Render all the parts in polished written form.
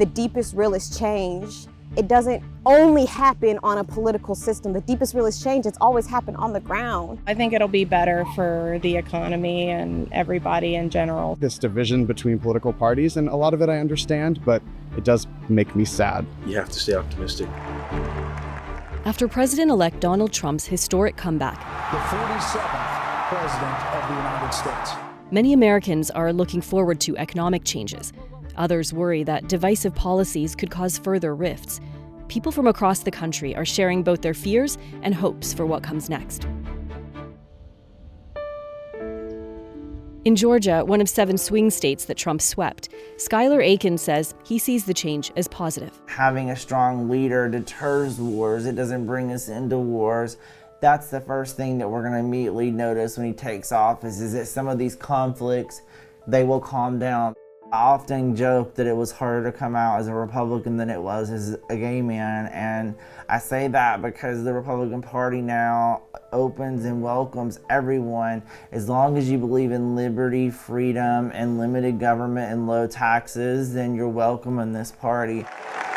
the deepest, realest change, it doesn't only happen on a political system. The deepest, realest change, it's always happened on the ground. I think it'll be better for the economy and everybody in general. This division between political parties, and a lot of it I understand, but it does make me sad. You have to stay optimistic. After President-elect Donald Trump's historic comeback, the 47th President of the United States. Many Americans are looking forward to economic changes. Others worry that divisive policies could cause further rifts. People from across the country are sharing both their fears and hopes for what comes next. In Georgia, one of 7 swing states that Trump swept, Skylar Aiken says he sees the change as positive. Having a strong leader deters wars. It doesn't bring us into wars. That's the first thing that we're going to immediately notice when he takes office, is that some of these conflicts, they will calm down. I often joke that it was harder to come out as a Republican than it was as a gay man, and I say that because the Republican Party now opens and welcomes everyone. As long as you believe in liberty, freedom, and limited government and low taxes, then you're welcome in this party.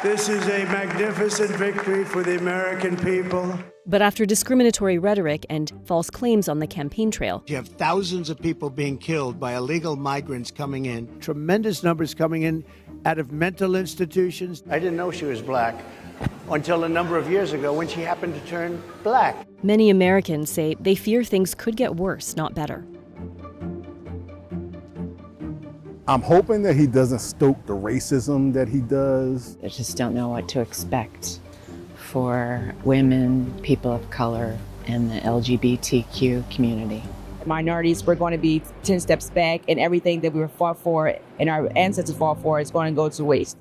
This is a magnificent victory for the American people. But after discriminatory rhetoric and false claims on the campaign trail, you have thousands of people being killed by illegal migrants coming in. Tremendous numbers coming in out of mental institutions. I didn't know she was black until a number of years ago when she happened to turn black. Many Americans say they fear things could get worse, not better. I'm hoping that he doesn't stoke the racism that he does. I just don't know what to expect for women, people of color, and the LGBTQ community. Minorities, we're going to be 10 steps back, and everything that we fought for and our ancestors fought for is going to go to waste.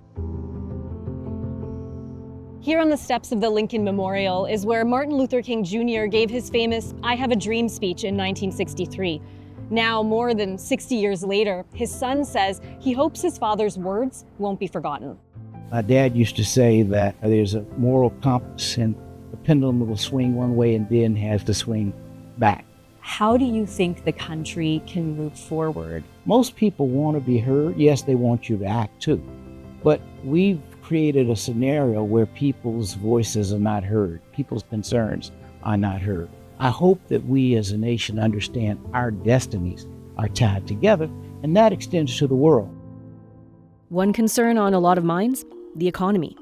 Here on the steps of the Lincoln Memorial is where Martin Luther King Jr. gave his famous "I Have a Dream" speech in 1963. Now, more than 60 years later, his son says he hopes his father's words won't be forgotten. My dad used to say that there's a moral compass and the pendulum will swing one way and then has to swing back. How do you think the country can move forward? Most people want to be heard. Yes, they want you to act too. But we've created a scenario where people's voices are not heard. People's concerns are not heard. I hope that we as a nation understand our destinies are tied together, and that extends to the world. One concern on a lot of minds, the economy.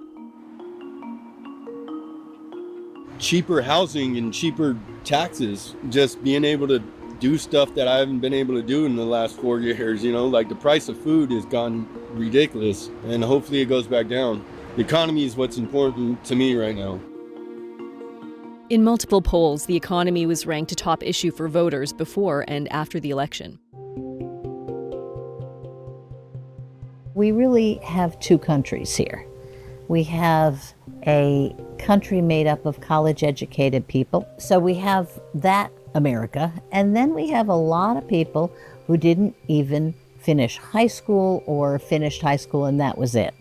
Cheaper housing and cheaper taxes, just being able to do stuff that I haven't been able to do in the last 4 years, like the price of food has gone ridiculous, and hopefully it goes back down. The economy is what's important to me right now. In multiple polls, the economy was ranked a top issue for voters before and after the election. We really have 2 countries here. We have a country made up of college-educated people. So we have that America, and then we have a lot of people who didn't even finish high school or finished high school and that was it.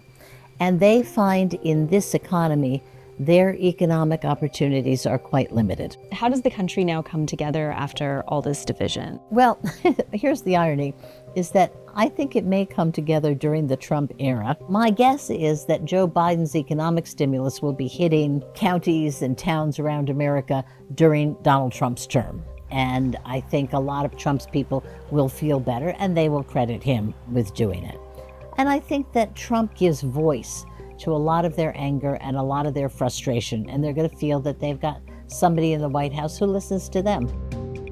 And they find in this economy their economic opportunities are quite limited. How does the country now come together after all this division? Well, here's the irony, is that I think it may come together during the Trump era. My guess is that Joe Biden's economic stimulus will be hitting counties and towns around America during Donald Trump's term. And I think a lot of Trump's people will feel better, and they will credit him with doing it. And I think that Trump gives voice to a lot of their anger and a lot of their frustration, and they're going to feel that they've got somebody in the White House who listens to them.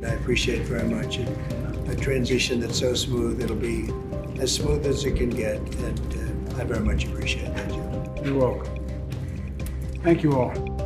I appreciate very much a transition that's so smooth. It'll be as smooth as it can get, and I very much appreciate that, Joe. You're welcome. Thank you all.